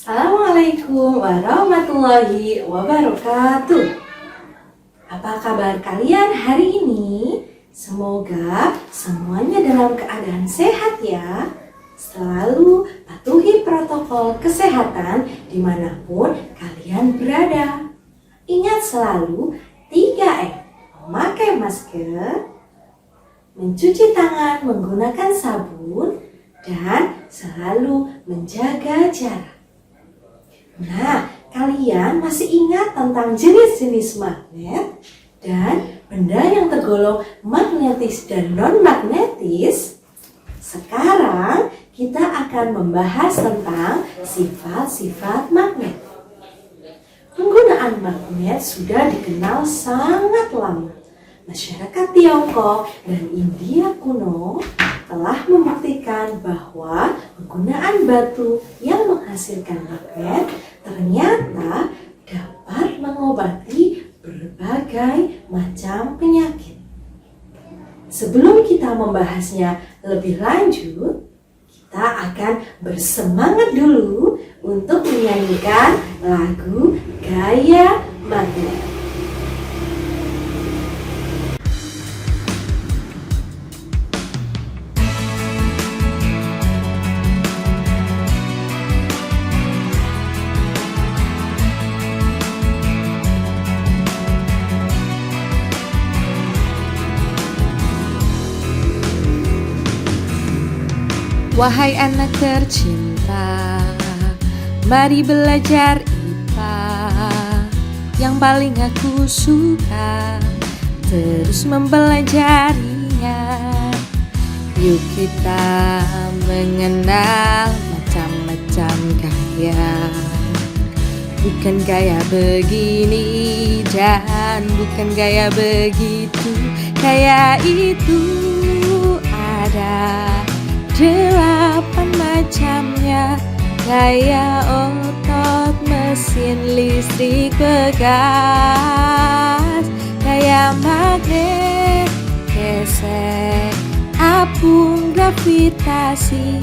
Assalamualaikum warahmatullahi wabarakatuh. Apa kabar kalian hari ini? Semoga semuanya dalam keadaan sehat ya. Selalu patuhi protokol kesehatan dimanapun kalian berada. Ingat selalu 3M, memakai masker, mencuci tangan menggunakan sabun, dan selalu menjaga jarak. Nah, kalian masih ingat tentang jenis-jenis magnet dan benda yang tergolong magnetis dan non-magnetis? Sekarang kita akan membahas tentang sifat-sifat magnet. Penggunaan magnet sudah dikenal sangat lama. Masyarakat Tiongkok dan India kuno telah membuktikan bahwa penggunaan batu yang menghasilkan magnet ternyata dapat mengobati berbagai macam penyakit. Sebelum kita membahasnya lebih lanjut, kita akan bersemangat dulu untuk menyanyikan lagu Gaya Magnet. Wahai anak tercinta, mari belajar IPA. Yang paling aku suka, terus mempelajarinya. Yuk kita mengenal macam-macam gaya. Bukan gaya begini dan bukan gaya begitu. Gaya itu ada 8 macamnya. Gaya otot, mesin listrik, begas. Gaya magnet, gesek, apung, gravitasi.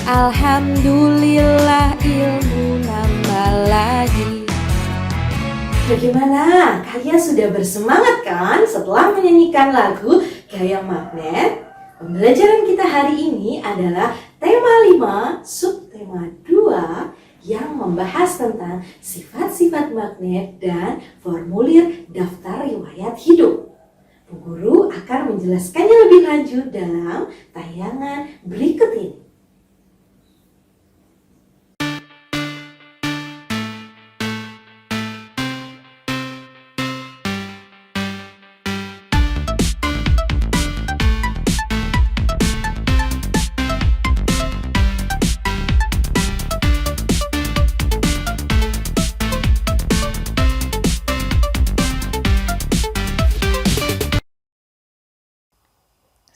Alhamdulillah ilmu nambah lagi. Bagaimana? Kalian sudah bersemangat kan setelah menyanyikan lagu Gaya Magnet? Pembelajaran kita hari ini adalah tema 5, subtema 2 yang membahas tentang sifat-sifat magnet dan formulir daftar riwayat hidup. Bu Guru akan menjelaskannya lebih lanjut dalam tayangan berikut ini.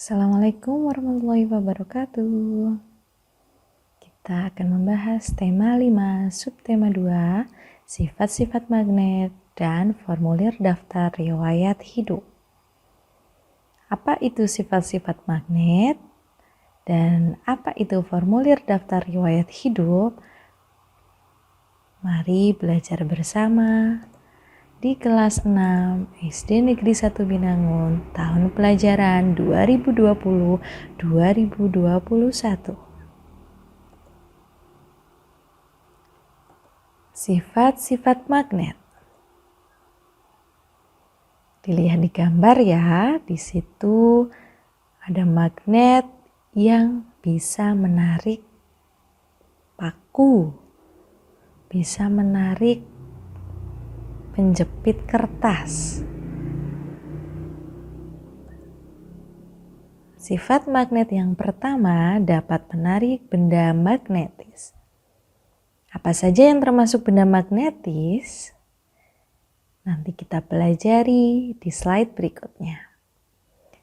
Assalamualaikum warahmatullahi wabarakatuh. Kita akan membahas tema 5, subtema 2, sifat-sifat magnet dan formulir daftar riwayat hidup. Apa itu sifat-sifat magnet dan apa itu formulir daftar riwayat hidup? Mari belajar bersama di kelas 6 SD Negeri 1 Binangun tahun pelajaran 2020-2021. Sifat-sifat magnet. Dilihat di gambar ya, di situ ada magnet yang bisa menarik paku, bisa menarik penjepit kertas. Sifat magnet yang pertama dapat menarik benda magnetis. Apa saja yang termasuk benda magnetis? Nanti kita pelajari di slide berikutnya.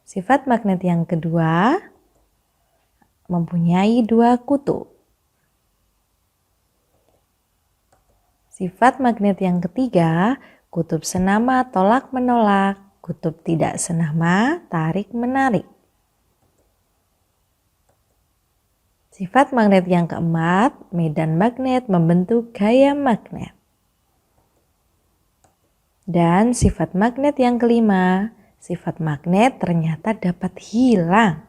Sifat magnet yang kedua mempunyai 2 kutub. Sifat magnet yang ketiga, kutub senama tolak-menolak, kutub tidak senama tarik-menarik. Sifat magnet yang keempat, medan magnet membentuk gaya magnet. Dan sifat magnet yang kelima, sifat magnet ternyata dapat hilang.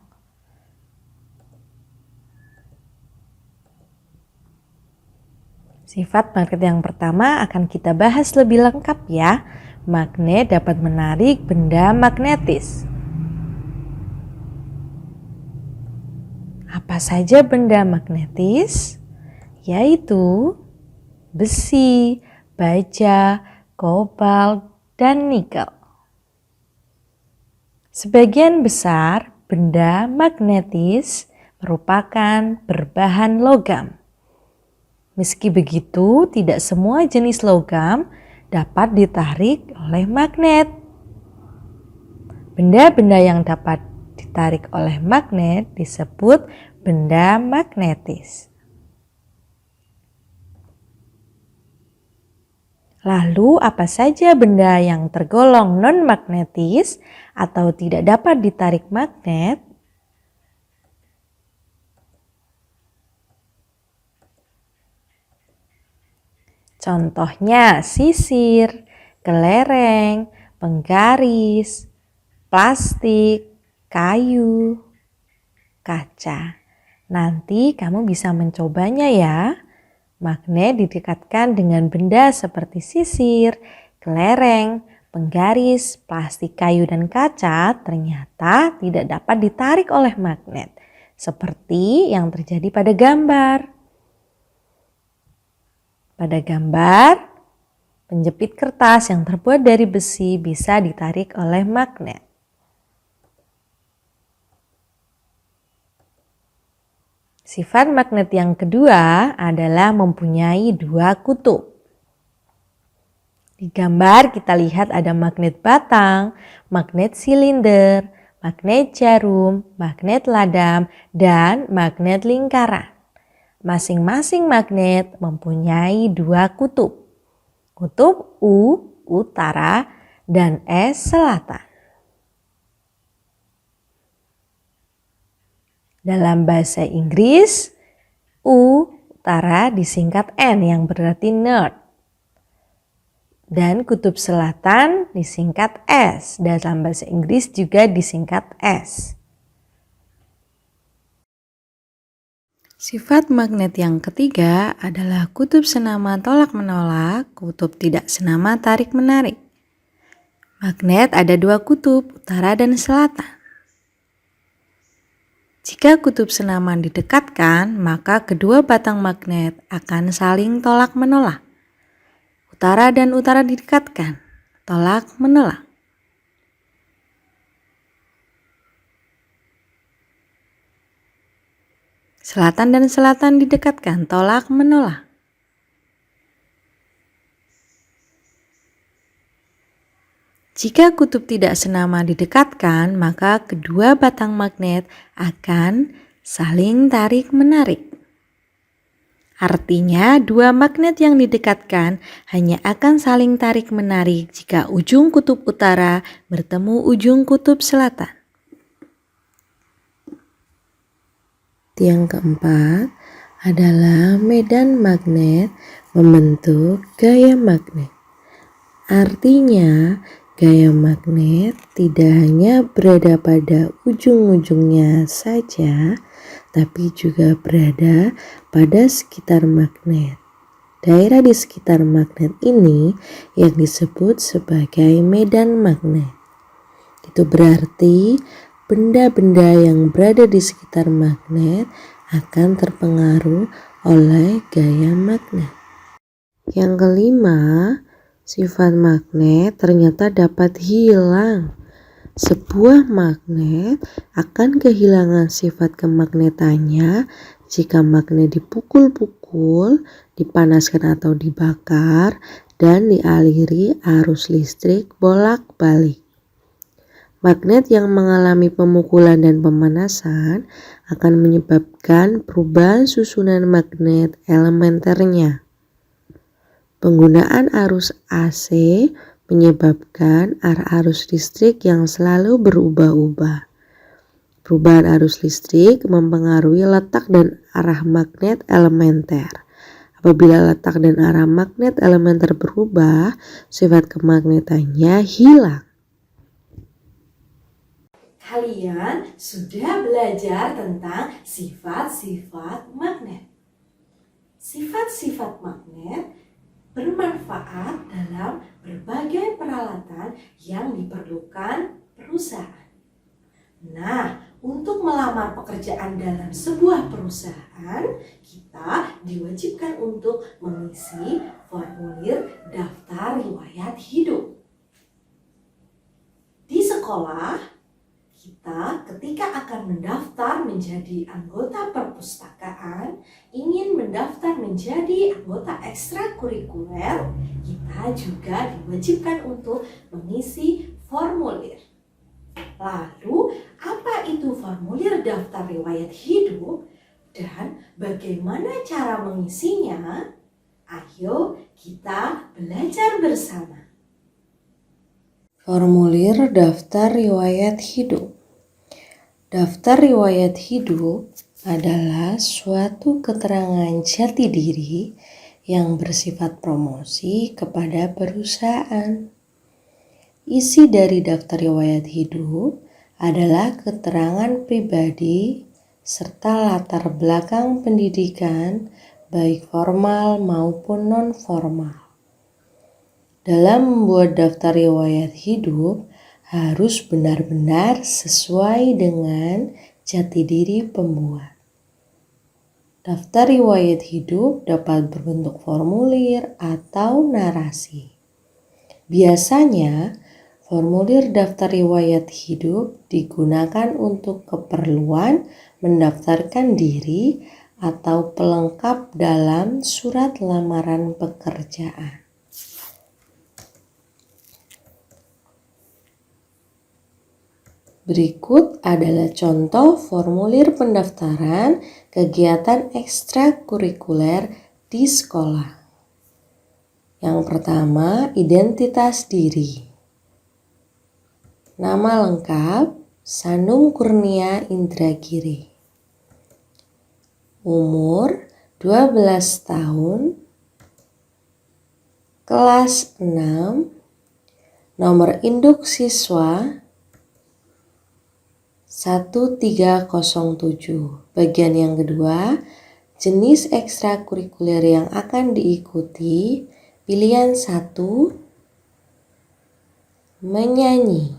Sifat magnet yang pertama akan kita bahas lebih lengkap ya. Magnet dapat menarik benda magnetis. Apa saja benda magnetis? Yaitu besi, baja, kobalt, dan nikel. Sebagian besar benda magnetis merupakan berbahan logam. Meski begitu, tidak semua jenis logam dapat ditarik oleh magnet. Benda-benda yang dapat ditarik oleh magnet disebut benda magnetis. Lalu apa saja benda yang tergolong non-magnetis atau tidak dapat ditarik magnet? Contohnya sisir, kelereng, penggaris, plastik, kayu, kaca. Nanti kamu bisa mencobanya ya. Magnet didekatkan dengan benda seperti sisir, kelereng, penggaris, plastik, kayu, dan kaca ternyata tidak dapat ditarik oleh magnet. Seperti yang terjadi pada gambar. Pada gambar, penjepit kertas yang terbuat dari besi bisa ditarik oleh magnet. Sifat magnet yang kedua adalah mempunyai dua kutub. Di gambar kita lihat ada magnet batang, magnet silinder, magnet jarum, magnet ladam, dan magnet lingkaran. Masing-masing magnet mempunyai dua kutub. Kutub U, utara, dan S, selatan. Dalam bahasa Inggris, U, utara disingkat N yang berarti north. Dan kutub selatan disingkat S. Dalam bahasa Inggris juga disingkat S. Sifat magnet yang ketiga adalah kutub senama tolak-menolak, kutub tidak senama tarik-menarik. Magnet ada dua kutub, utara dan selatan. Jika kutub senaman didekatkan, maka kedua batang magnet akan saling tolak-menolak. Utara dan utara didekatkan, tolak-menolak. Selatan dan selatan didekatkan, tolak-menolak. Jika kutub tidak senama didekatkan, maka kedua batang magnet akan saling tarik-menarik. Artinya, dua magnet yang didekatkan hanya akan saling tarik-menarik jika ujung kutub utara bertemu ujung kutub selatan. Yang keempat adalah medan magnet membentuk gaya magnet. Artinya, gaya magnet tidak hanya berada pada ujung-ujungnya saja, tapi juga berada pada sekitar magnet. Daerah di sekitar magnet ini yang disebut sebagai medan magnet. Itu berarti benda-benda yang berada di sekitar magnet akan terpengaruh oleh gaya magnet. Yang kelima, sifat magnet ternyata dapat hilang. Sebuah magnet akan kehilangan sifat kemagnetannya jika magnet dipukul-pukul, dipanaskan atau dibakar, dan dialiri arus listrik bolak-balik. Magnet yang mengalami pemukulan dan pemanasan akan menyebabkan perubahan susunan magnet elementernya. Penggunaan arus AC menyebabkan arah arus listrik yang selalu berubah-ubah. Perubahan arus listrik mempengaruhi letak dan arah magnet elementer. Apabila letak dan arah magnet elementer berubah, sifat kemagnetannya hilang. Kalian sudah belajar tentang sifat-sifat magnet. Sifat-sifat magnet bermanfaat dalam berbagai peralatan yang diperlukan perusahaan. Nah, untuk melamar pekerjaan dalam sebuah perusahaan, kita diwajibkan untuk mengisi formulir daftar riwayat hidup. Di sekolah, kita ketika akan mendaftar menjadi anggota perpustakaan, ingin mendaftar menjadi anggota ekstrakurikuler, kita juga diwajibkan untuk mengisi formulir. Lalu, apa itu formulir daftar riwayat hidup dan bagaimana cara mengisinya? Ayo kita belajar bersama. Formulir daftar riwayat hidup. Daftar riwayat hidup adalah suatu keterangan jati diri yang bersifat promosi kepada perusahaan. Isi dari daftar riwayat hidup adalah keterangan pribadi serta latar belakang pendidikan baik formal maupun non-formal. Dalam membuat daftar riwayat hidup, harus benar-benar sesuai dengan jati diri pembuat. Daftar riwayat hidup dapat berbentuk formulir atau narasi. Biasanya, formulir daftar riwayat hidup digunakan untuk keperluan mendaftarkan diri atau pelengkap dalam surat lamaran pekerjaan. Berikut adalah contoh formulir pendaftaran kegiatan ekstrakurikuler di sekolah. Yang pertama, identitas diri. Nama lengkap, Sanum Kurnia Indragiri. Umur 12 tahun. Kelas 6. Nomor induk siswa 1307. Bagian yang kedua, jenis ekstrakurikuler yang akan diikuti. Pilihan 1, menyanyi.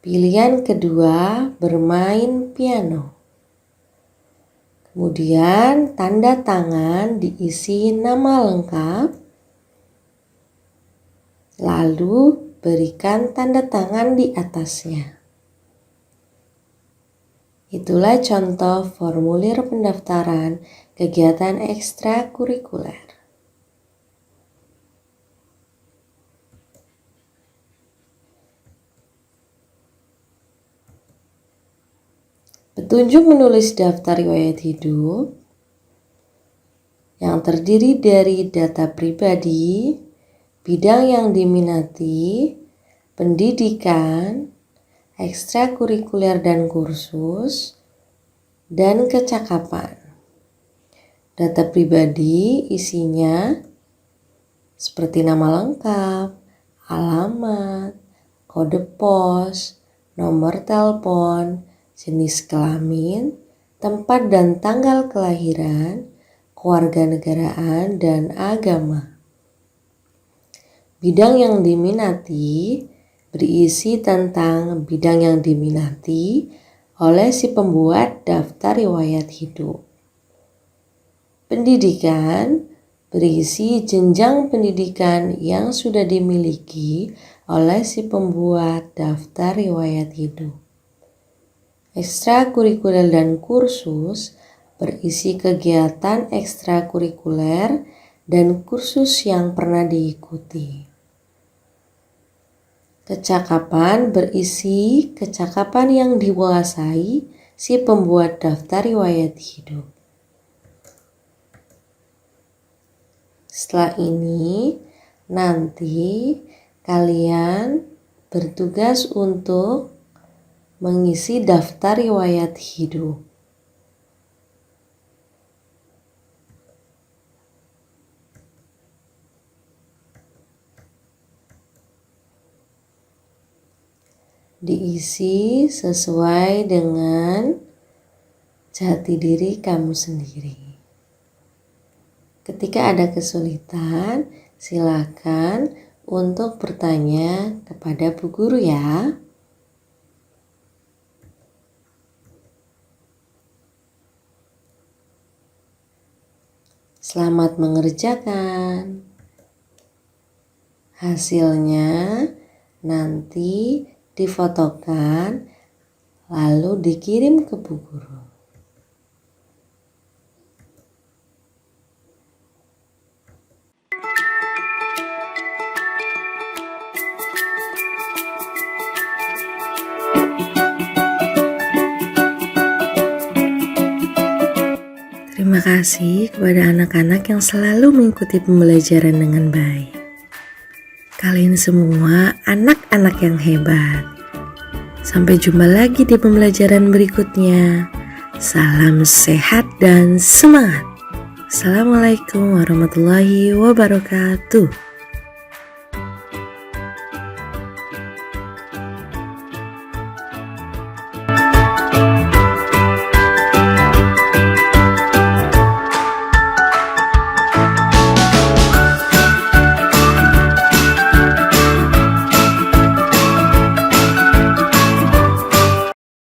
Pilihan kedua, bermain piano. Kemudian tanda tangan diisi nama lengkap. Lalu berikan tanda tangan di atasnya. Itulah contoh formulir pendaftaran kegiatan ekstrakurikuler. Petunjuk menulis daftar riwayat hidup yang terdiri dari data pribadi, bidang yang diminati, pendidikan, ekstrakurikuler dan kursus, dan kecakapan. Data pribadi isinya seperti nama lengkap, alamat, kode pos, nomor telepon, jenis kelamin, tempat dan tanggal kelahiran, kewarganegaraan, dan agama. Bidang yang diminati berisi tentang bidang yang diminati oleh si pembuat daftar riwayat hidup. Pendidikan berisi jenjang pendidikan yang sudah dimiliki oleh si pembuat daftar riwayat hidup. Ekstrakurikuler dan kursus berisi kegiatan ekstrakurikuler dan kursus yang pernah diikuti. Kecakapan berisi kecakapan yang dikuasai si pembuat daftar riwayat hidup. Setelah ini, nanti kalian bertugas untuk mengisi daftar riwayat hidup. diisi sesuai dengan jati diri kamu sendiri. Ketika ada kesulitan, silakan untuk bertanya kepada Bu Guru ya. Selamat mengerjakan. Hasilnya nanti difotokan lalu dikirim ke Bu Guru. Terima kasih kepada anak-anak yang selalu mengikuti pembelajaran dengan baik. Kalian semua anak-anak yang hebat. Sampai jumpa lagi di pembelajaran berikutnya. Salam sehat dan semangat. Assalamualaikum warahmatullahi wabarakatuh.